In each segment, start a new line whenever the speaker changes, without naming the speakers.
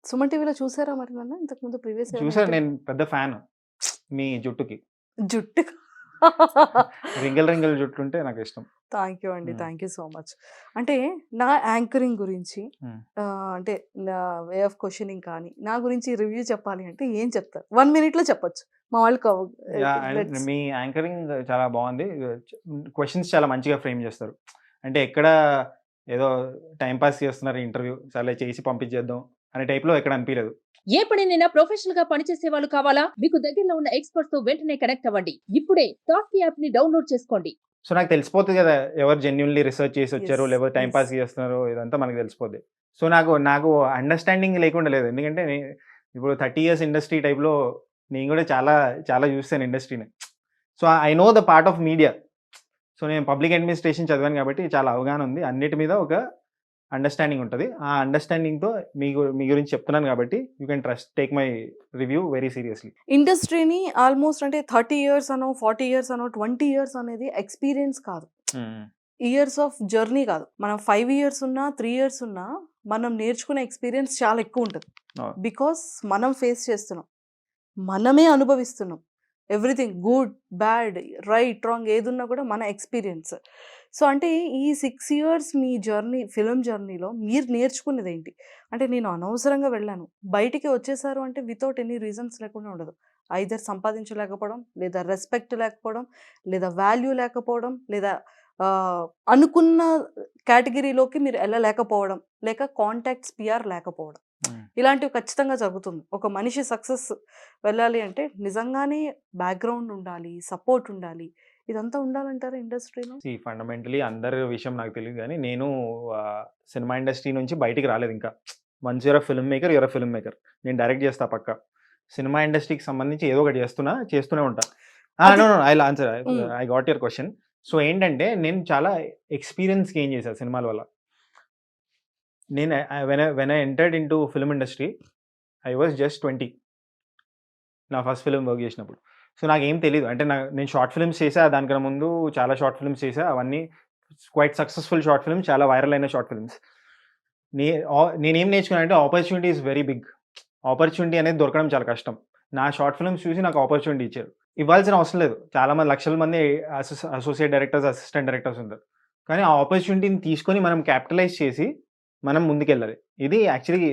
సుమన్ టీవీలో చూసారా మరి నన్ను ఇంతకుముందు ప్రీవియస్ ఏమైనా
చూసాను,
ఇంటర్వ్యూ?
నేను పెద్ద ఫ్యాన్ మీ జుట్టుకి.
జుట్టు.
రింగిల్ రింగిల్ జుట్టుంటే నాకిష్టం.
థ్యాంక్ యూ అండి.
హ్మ్.
Thank you so much. అంటే నా యాంకరింగ్ గురించి
హ్మ్.
అంటే నా వే ఆఫ్ క్వెషనింగ్ కానీ, నా గురించి రివ్యూ చెప్పాలి అంటే ఏం చెప్తారు? 1 మినిట్‌లో చెప్పొచ్చు. మా వాళ్ళు
yeah! And
let's
me anchoring చాలా బావుంది. క్వెషన్స్ చాలా మంచిగా ఫ్రేమ్ చేస్తారు. అంటే ఎక్కడ ఏదో టైమ్ పాస్ చేస్తున్నారు ఇంటర్వ్యూ, సర్లే చేసి పంపించేద్దాం అనే టైప్‌లో ఎక్కడ అనిపియలేదు.
ఏ పనినైనా ప్రొఫెషనల్ గా పనిచేసే వాళ్ళు కావాలా? మీకు దగ్గరలో ఉన్న ఎక్స్పర్ట్స్ తో వెంటనే కనెక్ట్ అవ్వండి. ఇప్పుడే టాస్క్ యాప్ ని డౌన్లోడ్ చేసుకోండి.
సో, నాకు తెలిసిపోతది గదా! ఎవరు జెన్యూన్‌లీ రిసర్చ్ చేసొచ్చారు,
యెస్.
లేకపోతే టైమ్
యెస్.
పాస్ చేస్తున్నారో ఇదంతా మనకు తెలిసిపోద్ది. సో, నాకు అండర్‌స్టాండింగ్ లేకుండా లేదు. ఎందుకంటే ఇప్పుడు 30 ఇయర్స్ ఇండస్ట్రీ టైప్‌లో నేను గూడా చాలా చాలా చూసాను ఇండస్ట్రీని. So, I know the part of media. So, నేను పబ్లిక్ అడ్మినిస్ట్రేషన్ చదివాను కాబట్టి చాలా అవగాహన ఉంది. అన్నిటి మీద ఒక అండర్‌స్టాండింగ్ ఉంటది. ఆ అండర్‌స్టాండింగ్‌తో మీ గురించి చెప్తున్నాను కాబట్టి you can take my review very seriously.
ఇండస్ట్రీని ఆల్మోస్ట్ అంటే 30 ఇయర్స్ అనో, 40 ఇయర్స్ అనో, 20 ఇయర్స్ అనేది ఎక్స్‌పీరియన్స్ కాదు.
హ్మ్.
ఇయర్స్ ఆఫ్ జర్నీ కాదు. మనం 5 ఇయర్స్ ఉన్నా, 3 ఇయర్స్ ఉన్నా మనం నేర్చుకునే ఎక్స్‌పీరియన్స్ చాలా ఎక్కువుంటది.
అవును.
బికాస్ మనం ఫేస్ చేస్తున్నాం. మనమే అనుభవిస్తున్నాం. Everything good, bad, right, wrong ఏదున్నా కూడా మన ఎక్స్‌పీరియన్స్. సో, అంటే ఈ 6 ఇయర్స్ మీ జర్నీ ఫిల్మ్ జర్నీలో మీరు నేర్చుకున్నదేంటి? అంటే నేను అనవసరంగా వెళ్ళాను. బయటికి వచ్చేసారు అంటే వితౌట్ ఎనీ రీజన్స్ లేకుండా ఉండదు. ఐదర్ సంపాదించలేకపోవడం, లేదా రెస్పెక్ట్ లేకపోవడం, లేదా వాల్యూ లేకపోవడం, లేదా అనుకున్న కేటగిరీలోకి మీరు ఎళ్ళలేకపోవడం, లేక కాంటాక్ట్స్, పీఆర్ లేకపోవడం.
హ్మ్.
ఇలాంటివి ఖచ్చితంగా జరుగుతుంది. ఒక మనిషి సక్సెస్ వెళ్ళాలి అంటే నిజంగానే బ్యాక్‌గ్రౌండ్ ఉండాలి, సపోర్ట్ ఉండాలి. ఇదంతా ఉండాలంటారా ఇండస్ట్రీలో?
ఫండమెంటలీ అందరి విషయం నాకు తెలీదు గానీ, నేను సినిమా ఇండస్ట్రీ నుంచి బయటికి రాలేదింకా. Once you're a film maker, you're a film maker. నేను డైరెక్ట్ చేస్తా పక్కా. సినిమా ఇండస్ట్రీకి సంబంధించి ఏదో ఒకటి చేస్తూనే ఉంటా.
అది
నో. I will answer.
Hmm.
I got your question. So, ఏంటంటే నేను చాలా ఎక్స్‌పీరియన్స్ గెయిన్ చేశా సినిమాల వల్ల. నేను when I entered into film industry, I was just 20. నా ఫస్ట్ ఫిల్మ్ వర్క్ చేసినప్పుడు. సో, నాకేం తెలీదు. అంటే నేను షార్ట్ ఫిల్మ్స్ చేశా. దానికన్నా ముందు చాలా షార్ట్ ఫిల్మ్స్ చేశా. అవన్నీ క్వైట్ సక్సెస్‌ఫుల్ షార్ట్ ఫిల్మ్స్. చాలా వైరల్ అయిన షార్ట్ ఫిల్మ్స్. నే నేనేం నేర్చుకున్నానంటే opportunity is very big. Opportunity అనేది దొరకడం చాలా కష్టం. నా షార్ట్ ఫిల్మ్స్ చూసి నాకు ఆపర్చునిటీ ఇచ్చారు. ఇవ్వాల్సిన అవసరం లేదు. చాలా మంది లక్షల మంది అసోసియేట్ డైరెక్టర్స్, అసిస్టెంట్ డైరెక్టర్స్ ఉంటారు. కానీ ఆ ఆపర్చునిటీని తీసుకొని మనం క్యాపిటలైజ్ చేసి మనం ముందుకెళ్ళాలి. ఇది యాక్చువల్లీ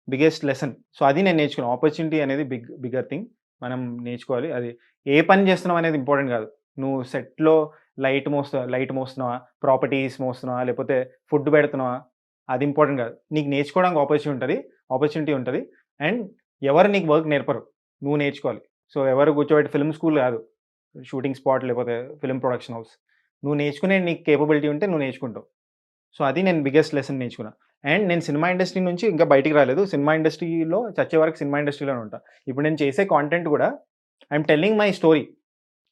బిగ్గెస్ట్ లెసన్. సో, అది నేను నేర్చుకున్నాను. ఆపర్చునిటీ అనేది బిగ్గర్ థింగ్. మనం నేర్చుకోవాలి. అది ఏ పని చేస్తున్నావు అనేది ఇంపార్టెంట్ కాదు. నువ్వు సెట్‌లో లైట్ మోస్తున్నావా? ప్రాపర్టీస్ మోస్తున్నావా? లేకపోతే ఫుడ్ పెడుతున్నావా? అది ఇంపార్టెంట్ కాదు. నీకు నేర్చుకోవడానికి ఆపర్చునిటీ ఉంటది. అండ్ ఎవరు నీకు వర్క్ నేర్పరు. నువ్వు నేర్చుకోవాలి. సో, ఎవరు కూర్చోబెట్టి ఫిల్మ్ స్కూల్ కాదు. షూటింగ్ స్పాట్ లేకపోతే ఫిల్మ్ ప్రొడక్షన్ హౌస్. నువ్వు నేర్చుకునే నీకు కేపబిలిటీ ఉంటే నువ్వు నేర్చుకుంటావు. సో, అది నేను బిగ్గెస్ట్ లెసన్ నేర్చుకున్నా. అండ్ నేను సినిమా ఇండస్ట్రీ నుంచి ఇంకా బయటికి రాలేదు. సినిమా ఇండస్ట్రీలో చచ్చే వరకు సినిమా ఇండస్ట్రీలోనే ఉంటా. ఇప్పుడు నేను చేసే కాంటెంట్ కూడా ఐయామ్ టెల్లింగ్ మై స్టోరీ.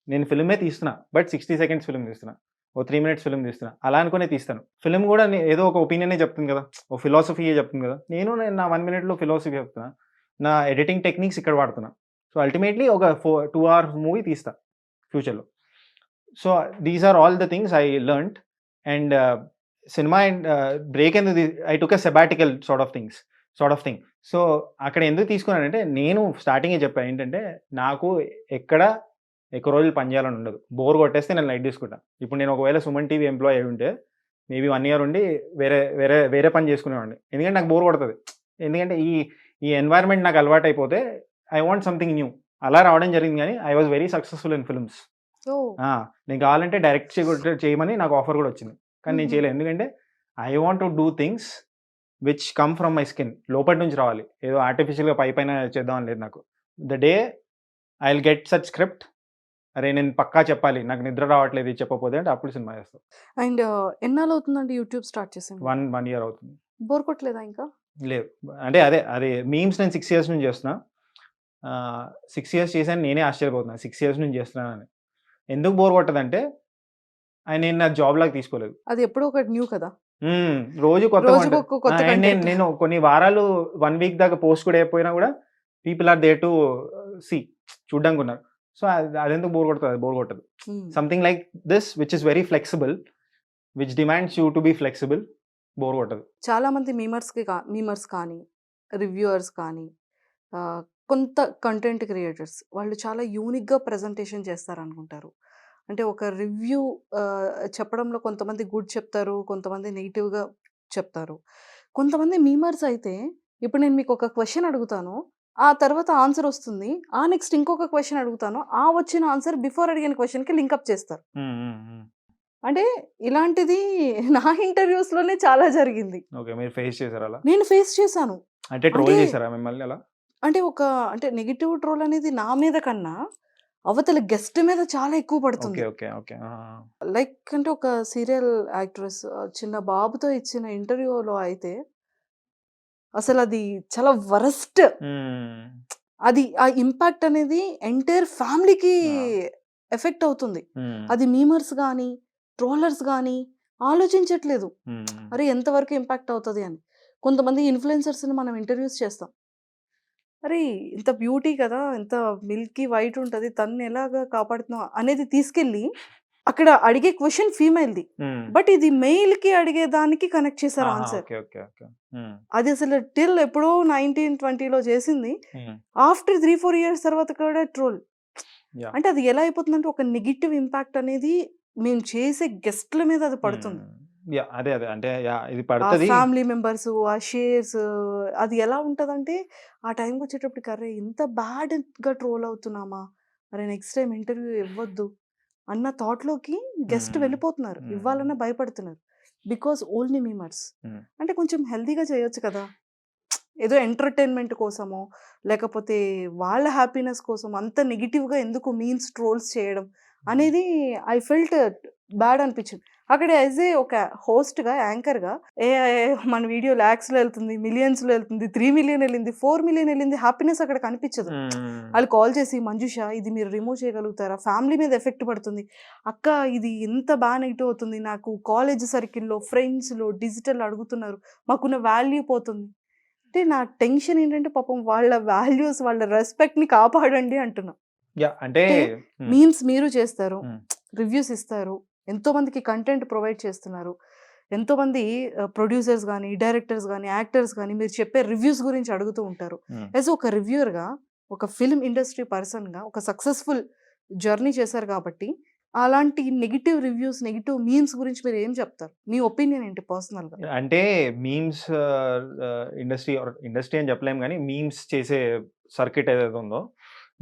నేను ఫిల్మే తీస్తున్నా. బట్ 60 సెకండ్స్ ఫిల్మ్ తీస్తున్నా. ఓ 3 మినిట్స్ ఫిల్మ్ తీస్తున్నా. అలా అనుకునే తీస్తాను. ఫిల్మ్ కూడా ఏదో ఒక ఒపీనియనే చెప్తుంది కదా! ఓ ఫిలాసఫీయే చెప్తుంది కదా! నేను నా 1 మినిట్‌లో ఫిలాసఫీ చెప్తున్నా. నా ఎడిటింగ్ టెక్నిక్స్ ఇక్కడ వాడుతున్నా. సో, అల్టిమేట్‌లీ ఒక 2 అవర్స్ మూవీ తీస్తా ఫ్యూచర్‌లో. So, these are all the things I learned. And cinema break ఎందుకు I took a sabbatical sort of thing. So, అక్కడ ఎందుకు తీసుకున్నానంటే నేను స్టార్టింగే చెప్పా ఏంటంటే, నాకు ఎక్కడ ఎక్కువ రోజులు పని చేయాలని ఉండదు. బోర్ కొట్టేస్తే నేను లైట్ తీసుకుంటా. ఇప్పుడు నేను ఒకవేళ సుమన్ టీవీ ఎంప్లాయీ అయ్యుంటే మేబీ 1 ఇయర్ ఉండి వేరే పని చేసుకునేవాడిని. ఎందుకంటే నాకు బోర్ కొడతది. ఎందుకంటే ఈ ఎన్వైర్న్‌మెంట్ నాకు అలవాటైపోతే ఐ వాంట్ సంథింగ్ న్యూ. అలా రావడం జరిగింది గానీ I was very successful in films.
Oh!
నేను కావాలంటే డైరెక్ట్ చేయమని నాకు ఆఫర్ కూడా వచ్చింది. కానీ నేను
హుహు.
చేయలేదు. ఎందుకంటే I want to do things which come from my skin. లోపటి నుంచి రావాలి. ఏదో ఆర్టిఫిషియల్‌గా పైపైన చేద్దామని లేదు నాకు. The day I will get such script, అరే! నేను పక్కా చెప్పాలి. నాకు నిద్ర రావట్లేదు ఇది చెప్పకపోతే అంటే అప్పుడు సినిమా చేస్తా.
అండ్ ఎన్నాళ్ళవుతుందండి యూట్యూబ్ స్టార్ట్ చేసి మీరు?
1 ఇయర్ అవుతుంది.
బోర్ కొట్టలేదా ఇంకా?
లేదు. అంటే అది మీమ్స్ నేను 6 ఇయర్స్ నుంచి చేస్తున్నా. 6 ఇయర్స్ చేశాను నేనే ఆశ్చర్యపోతున్నా. 6 ఇయర్స్ నుంచి చేస్తున్నానని. ఎందుకు బోర్ కొట్టదంటే నేను నా జాబ్ లాగా తీసుకోలేదు.
అది ఎప్పుడో ఒకటి న్యూ కదా!
రోజు కొత్తగా ఉంటది.
రోజుకొక కొత్త
అండ్
కంటెంట్.
నేను కొన్ని వారాలు 1 వీక్ దాకా పోస్ట్ కూడా చేయకపోయినా కూడా people are there to see చూడ్డానికున్నారు. సో, అదెందుకు బోర్ కొడతది? అది బోర్ కొట్టదు.
Hmm.
Something like this which is very flexible, which demands you to be flexible, bore కొట్టదు.
చాలా మంది మీమర్స్ కానీ రివ్యూవర్స్ కానీ కొంత కంటెంట్ క్రియేటర్స్ వాళ్ళు చాలా యూనిక్గా ప్రజెంటేషన్ చేస్తారనుకుంటారు. అంటే ఒక రివ్యూ చెప్పడంలో కొంతమంది గుడ్ చెప్తారు, కొంతమంది నెగిటివ్గా చెప్తారు. కొంతమంది మీమర్స్ అయితే ఇప్పుడు నేను మీకు ఒక క్వశ్చన్ అడుగుతాను, ఆ తర్వాత ఆన్సర్ వస్తుంది, ఆ నెక్స్ట్ ఇంకొక క్వశ్చన్ అడుగుతాను, ఆ వచ్చిన ఆన్సర్ బిఫోర్ అడిగిన క్వశ్చన్కి లింకప్ చేస్తారు. అంటే ఇలాంటిది నా ఇంటర్వ్యూస్లోనే చాలా జరిగింది.
ఓకే, మీరు ఫేస్ చేశారు అలా?
నేను ఫేస్ చేశాను.
అంటే ట్రోల్
అంటే
చేశారా మిమ్మల్ని అలా?
అంటే నెగెటివ్ ట్రోల్ అనేది నా మీద కన్నా అవతల గెస్ట్ మీద చాలా ఎక్కువ
ఓకే
పడుతుంది.
Okay okay.
లైక్ అంటే ఒక సీరియల్ యాక్ట్రెస్ చిన్న బాబుతో ఇచ్చిన ఇంటర్వ్యూలో అయితే అసలు అది చాలా వరస్ట్. అది ఆ ఇంపాక్ట్ అనేది ఎంటైర్ ఫ్యామిలీకి ఎఫెక్ట్ అవుతుంది. అది మీమర్స్ కానీ ట్రోలర్స్ కానీ ఆలోచించట్లేదు, అరే ఎంతవరకు ఇంపాక్ట్ అవుతుంది అని. కొంతమంది ఇన్ఫ్లుయెన్సర్స్ని మనం ఇంటర్వ్యూస్ చేస్తాం, అరే ఇంత బ్యూటీ కదా, ఇంత మిల్కీ వైట్ ఉంటుంది, తన్ని ఎలాగా కాపాడుతున్నావు అనేది తీసుకెళ్ళి అక్కడ అడిగే క్వశ్చన్ ఫీమేల్ది, బట్ ఇది మెయిల్కి అడిగేదానికి కనెక్ట్ చేశారు ఆన్సర్. అది అసలు టిల్ ఎప్పుడో 1920లో చేసింది, ఆఫ్టర్ 3-4 years తర్వాత కూడా ట్రోల్. అంటే అది ఎలా అయిపోతుందంటే ఒక నెగిటివ్ ఇంపాక్ట్ అనేది మేము చేసే గెస్ట్ల మీద అది పడుతుంది.
అదే అదే అంటే ఇది
ఆ
పడుతుంది.
ఫ్యామిలీ మెంబర్స్, ఆ షేర్స్, అది ఎలా ఉంటదంటే ఆ టైంకి వచ్చేటప్పటికి అరే ఇంత బ్యాడ్‌గా ట్రోల్ అవుతున్నామా? అరే నెక్స్ట్ టైమ్ ఇంటర్వ్యూ ఇవ్వద్దు అన్న థాట్‌లోకి గెస్ట్ వెళ్ళిపోతున్నారు. ఇవ్వాలన్నా భయపడుతున్నారు. Because only memers. అంటే కొంచెం హెల్తీగా చేయొచ్చు కదా! ఏదో ఎంటర్‌టైన్‌మెంట్ కోసమో, లేకపోతే వాళ్ళ హ్యాపీనెస్ కోసం అంత నెగెటివ్‌గా ఎందుకు మీమ్స్, ట్రోల్స్ చేయడం అనేది ఐ ఫెల్ట్ బ్యాడ్ అనిపించింది. అక్కడ యాజ్ ఏ ఒక హోస్ట్‌గా, యాంకర్‌గా మన వీడియో లాక్స్‌లో వెళ్తుంది, మిలియన్స్‌లో వెళ్తుంది, 3 మిలియన్ వెళ్ళింది, 4 మిలియన్ వెళ్ళింది, హ్యాపీనెస్ అక్కడ కనిపించదు. వాళ్ళు కాల్ చేసి మంజుష ఇది మీరు రిమూవ్ చేయగలుగుతారా? ఫ్యామిలీ మీద ఎఫెక్ట్ పడుతుంది. అక్క ఇది ఎంత బాగా నెగెటివ్ అవుతుంది. నాకు కాలేజ్ సర్కిల్‌లో, ఫ్రెండ్స్‌లో, డిజిటల్ అడుగుతున్నారు. మాకున్న వాల్యూ పోతుంది. అంటే నా టెన్షన్ ఏంటంటే పాపం వాళ్ళ వాల్యూస్, వాళ్ళ రెస్పెక్ట్‌ని కాపాడండి అంటున్నా.
అంటే
మీమ్స్ మీరు చేస్తారు, రివ్యూస్ ఇస్తారు, ఎంతోమందికి కంటెంట్ ప్రొవైడ్ చేస్తున్నారు. ఎంతోమంది ప్రొడ్యూసర్స్ కానీ, డైరెక్టర్స్ కానీ, యాక్టర్స్ కానీ మీరు చెప్పే రివ్యూస్ గురించి అడుగుతూ ఉంటారు. యాజ్ ఒక రివ్యూయర్‌గా, ఒక ఫిల్మ్ ఇండస్ట్రీ పర్సన్‌గా ఒక సక్సెస్ఫుల్ జర్నీ చేశారు కాబట్టి అలాంటి నెగెటివ్ రివ్యూస్, నెగెటివ్ మీమ్స్ గురించి మీరు ఏం చెప్తారు? మీ ఒపీనియన్ ఏంటి పర్సనల్‌గా?
అంటే మీమ్స్ ఇండస్ట్రీ అని చెప్పలేము కానీ మీమ్స్ చేసే సర్కిట్ ఏదైతే ఉందో,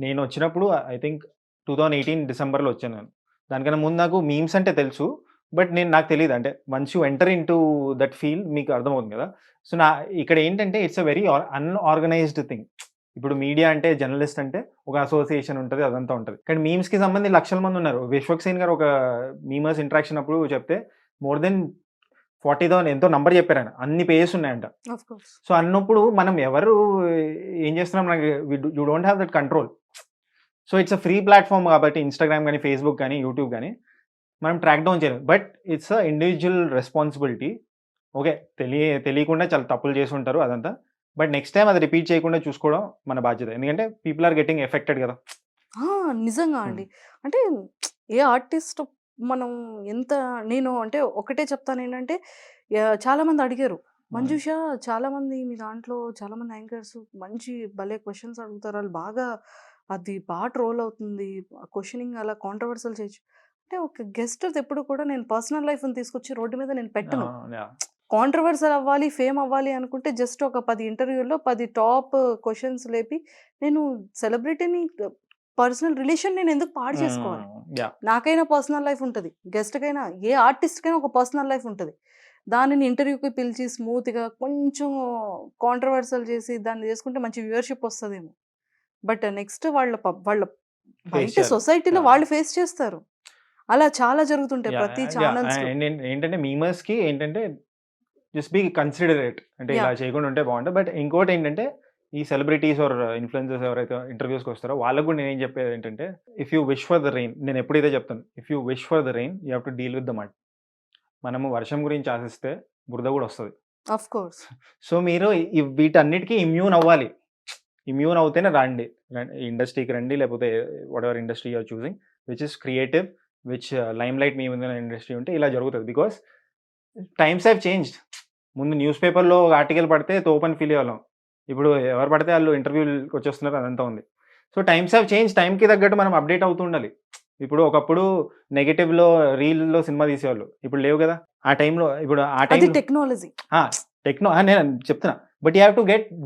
నేను వచ్చినప్పుడు ఐ థింక్ 2018 డిసెంబర్లో వచ్చాను నేను. దానికన్నా ముందు నాకు మీమ్స్ అంటే తెలుసు, బట్ నాకు తెలియదు. అంటే once you enter in to that field మీకు అర్థమవుతుంది కదా. సో ఇక్కడ ఏంటంటే it's a very unorganised thing. ఇప్పుడు మీడియా అంటే, జర్నలిస్ట్ అంటే ఒక అసోసియేషన్ ఉంటుంది, అదంతా ఉంటుంది. కానీ మీమ్స్కి సంబంధించి లక్షల మంది ఉన్నారు. విశ్వక్సేన్ గారు ఒక మీమర్స్ ఇంటరాక్షన్ అప్పుడు చెప్తే మోర్ దెన్ 40,000 ఎంతో నంబర్ చెప్పారు ఆయన. అన్ని పేజెస్ ఉన్నాయంట. సో అన్నప్పుడు మనం ఎవరు ఏం చేస్తున్నాం, నాకు you don't have that control. So it's a free platform కాబట్టి ఇన్స్టాగ్రామ్ కానీ, ఫేస్బుక్ కానీ, యూట్యూబ్ కానీ మనం ట్రాక్ డౌన్ చేయలేం. But it's a individual responsibility. Okay, తెలియకుండా చాలా తప్పులు చేసి ఉంటారు అదంతా. బట్ నెక్స్ట్ టైం అది రిపీట్ చేయకుండా చూసుకోవడం మన బాధ్యత. ఎందుకంటే పీపుల్ ఆర్ గెటింగ్ ఎఫెక్టెడ్ కదా.
నిజంగా అండి. అంటే ఏ ఆర్టిస్ట్ మనం ఎంత నేను అంటే ఒకటే చెప్తాను ఏంటంటే చాలామంది అడిగారు, మంజుష చాలామంది మీ దాంట్లో చాలామంది యాంకర్స్ మంచి భలే క్వశ్చన్స్ అడుగుతారు, వాళ్ళు అది బాగా ట్రోల్ అవుతుంది, క్వశ్చనింగ్ అలా కాంట్రవర్సల్ చేయొచ్చు. అంటే ఒక గెస్ట్ ఎప్పుడు కూడా నేను పర్సనల్ లైఫ్ని తీసుకొచ్చి రోడ్డు మీద నేను పెట్టను. కాంట్రవర్సల్ అవ్వాలి, ఫేమ్ అవ్వాలి అనుకుంటే జస్ట్ ఒక 10 ఇంటర్వ్యూల్లో 10 టాప్ క్వశ్చన్స్ లేపి నేను సెలబ్రిటీని పర్సనల్ రిలేషన్ నేను ఎందుకు పాడు చేసుకోవాలి? నాకైనా పర్సనల్ లైఫ్ ఉంటుంది, గెస్ట్కైనా ఏ ఆర్టిస్ట్కైనా ఒక పర్సనల్ లైఫ్ ఉంటుంది. దానిని ఇంటర్వ్యూకి పిలిచి స్మూత్గా కొంచెం కాంట్రవర్సల్ చేసి దాన్ని చేసుకుంటే మంచి వ్యూవర్షిప్ వస్తుందేమో. బట్ నెక్స్ట్ వాళ్ళ బయట సొసైటీలో వాళ్ళు ఫేస్ చేస్తారు. అలా చాలా జరుగుతుంటాయి ప్రతి ఛానల్స్.
ఏంటంటే మీమర్స్కి ఏంటంటే జస్ట్ బీ కన్సిడరేట్, అంటే ఇలా చేయకుండా ఉంటే బాగుంటుంది. బట్ ఇంకోటి ఏంటంటే ఈ సెలబ్రిటీస్ ఆర్ ఇన్ఫ్లుయెన్సర్స్ ఎవరైతే ఇంటర్వ్యూస్కి వస్తారో వాళ్ళకు కూడా నేను చెప్పేది ఏంటంటే, if you wish for the rain, నేను ఎప్పుడైతే చెప్తాను, if you wish for the rain you have to deal with the mud. మనము వర్షం గురించి ఆశిస్తే బురద కూడా వస్తుంది.
Of course.
సో మీరు వీటన్నిటికీ ఇమ్యూన్ అవ్వాలి. ఇమ్యూన్ అవుతేనే రండి, ఇండస్ట్రీకి రండి, లేకపోతే whatever industry you're choosing which is creative, which limelight మీ ముందు ఇండస్ట్రీ ఉంటే ఇలా జరుగుతుంది. Because times have changed. ముందు న్యూస్ పేపర్లో ఆర్టికల్ పడితే తోపని ఫీల్ అవ్వాలం. ఇప్పుడు ఎవరు పడితే వాళ్ళు ఇంటర్వ్యూకి వచ్చేస్తున్నారు, అదంతా ఉంది. సో టైమ్స్ హ్యావ్ చేంజ్, టైంకి తగ్గట్టు మనం అప్డేట్ అవుతూ ఉండాలి. ఇప్పుడు ఒకప్పుడు నెగటివ్లో రీల్లో సినిమా తీసేవాళ్ళు, ఇప్పుడు లేవు కదా. ఆ టైంలో ఇప్పుడు ఆ
అది
టైంలో
టెక్నాలజీ
నేను చెప్తున్నా, but you have to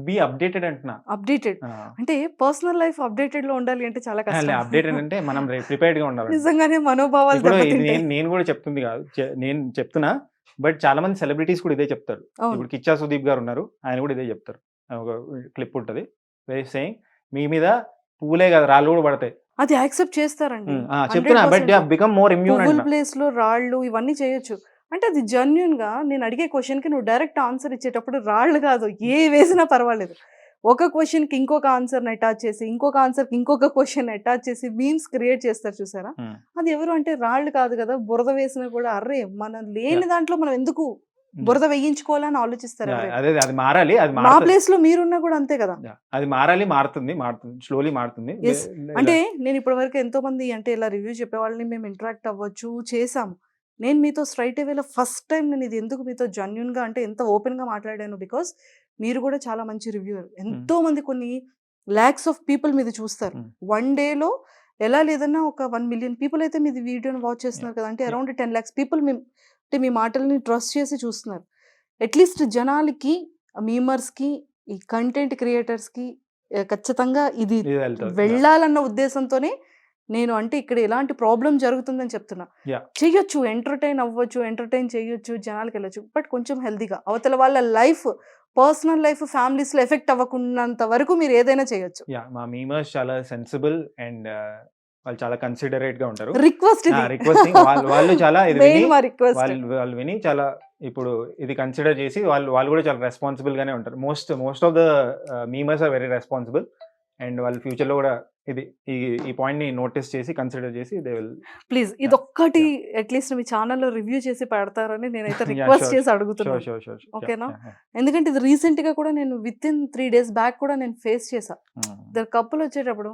be updated అంటున్నా.
అప్డేటెడ్ అంటే పర్సనల్ లైఫ్ అప్డేటెడ్ లో ఉండాలి అంటే చాలా కష్టం.
అప్డేటెడ్ అంటే మనం ప్రిపేర్డ్గా ఉండాలి.
నిజంగానే మనోభావాలు
ఇప్పుడు ఇది
దెబ్బతింటాయి.
నేను కూడా చెప్తుంది కాదు, నేను చెప్తున్నా, బట్ చాలా మంది సెలబ్రిటీస్ కూడా ఇదే చెప్తారు.
అవును.
ఇప్పుడు కిచ్చా సుదీప్ గారు ఉన్నారు, ఆయన కూడా ఇదే చెప్తారు. ఒక క్లిప్ ఉంటుంది, సేయింగ్ మీ మీద పూలే కదా రాళ్ళు కూడా పడతాయి.
అది యాక్సెప్ట్ చేస్తారండి.
చెప్తున్నా, బట్ బికమ్ మోర్ ఇమ్యూన్
పువ్వుల
అంట.
ప్లేస్ లో రాళ్ళు ఇవన్నీ చేయొచ్చు. అంటే అది జెన్యున్ గా నేను అడిగే క్వశ్చన్ కి నువ్వు డైరెక్ట్ ఆన్సర్ ఇచ్చేటప్పుడు రాళ్ళు కాదు ఏ వేసినా పర్వాలేదు. ఒక క్వశ్చన్ కి ఇంకొక ఆన్సర్ అటాచ్ చేసి, ఇంకొక ఆన్సర్ కి ఇంకొక క్వశ్చన్ అటాచ్ చేసి మీమ్స్ క్రియేట్ చేస్తారు చూసారా. అది ఎవరు అంటే రాళ్ళు కాదు కదా, బురద వేసినా కూడా అర్రే మనం లేని దాంట్లో మనం ఎందుకు బురద వేయించుకోవాలని ఆలోచిస్తారు ఎవరైనా.
అదే అది మారాలి, అది
మా
మారుతుంది.
ప్లేస్ లో మీరున్నా కూడా అంతే కదా.
అది మారాలి, మారుతుంది, స్లోలీ మారుతుంది.
Yes. అంటే నేను ఇప్పటి వరకు ఎంతో మంది అంటే ఇలా రివ్యూ చెప్పే వాళ్ళని మేము ఇంటరాక్ట్ అవ్వచ్చు చేసాము. నేను మీతో స్ట్రైట్ అవేలో ఫస్ట్ టైం నేను ఇది ఎందుకు మీతో జెన్యున్ గా అంటే ఎంత ఓపెన్ గా మాట్లాడాను, బికాస్ మీరు కూడా చాలా మంచి రివ్యూయర్. ఎంతో మంది కొన్ని లాక్స్ ఆఫ్ పీపుల్ మీద చూస్తారు. వన్ డేలో ఎలా లేదన్నా ఒక 1 million పీపుల్ అయితే మీది వీడియోని వాచ్ చేస్తున్నారు కదా, అంటే అరౌండ్ 10 lakhs పీపుల్ అంటే మీ మాటల్ని ట్రస్ట్ చేసి చూస్తున్నారు. అట్లీస్ట్ జనాలకి, మీమర్స్కి, ఈ కంటెంట్ క్రియేటర్స్కి ఖచ్చితంగా ఇది వెళ్ళాలన్న ఉద్దేశంతోనే నేను అంటే ఇక్కడ ఎలాంటి ప్రాబ్లం జరుగుతుందని చెప్తున్నా. చెయ్యొచ్చు, ఎంటర్టైన్ అవ్వచ్చు, ఎంటర్టైన్ చేయొచ్చు, జనాలకి వెళ్ళొచ్చు, బట్ కొంచెం హెల్దీగా అవతల వాళ్ళ లైఫ్, పర్సనల్ లైఫ్, ఫ్యామిలీస్ లో ఎఫెక్ట్ అవ్వకున్నంత వరకు మీరు ఏదైనా చేయొచ్చు.
మా మీమర్స్ చాలా సెన్సిబుల్ అండ్ వాళ్ళు చాలా కన్సిడరేట్ గా ఉంటారు.
రిక్వెస్ట్
వాళ్ళు చాలా ఇది విని,
రిక్వెస్ట్
వాళ్ళు విని చాలా ఇప్పుడు ఇది కన్సిడర్ చేసి వాళ్ళు కూడా చాలా రెస్పాన్సిబుల్ గానే ఉంటారు. Most of the memers are very responsible and వాళ్ళు ఫ్యూచర్ లో కూడా ఇది ఈ పాయింట్ ని నోటీస్ చేసి కన్సిడర్ చేసి దే విల్.
ప్లీజ్ ఇదొక్కటి అట్లీస్ట్ మీ ఛానల్లో రివ్యూ చేసి పెడతారని నేనైతే రిక్వెస్ట్ చేసి అడుగుతున్నాను. ఓకేనా? ఎందుకంటే ఇది రీసెంట్ గా కూడా నేను విత్ ఇన్ 3 days బ్యాక్ కూడా నేను ఫేస్ చేశా. ఇద్దరు కప్పులు వచ్చేటప్పుడు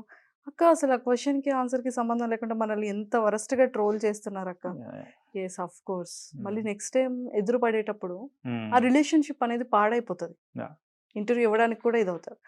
అక్క అసలు ఆ క్వశ్చన్ కి ఆన్సర్ కి సంబంధం లేకుండా మనల్ని ఎంత వరస్ట్ గా ట్రోల్ చేస్తున్నారు అక్క. Yes of course. మళ్ళీ నెక్స్ట్ టైం ఎదురు పడేటప్పుడు ఆ రిలేషన్షిప్ అనేది పాడైపోతుంది. ఇంటర్వ్యూ ఇవ్వడానికి కూడా ఇది అవుతుంది.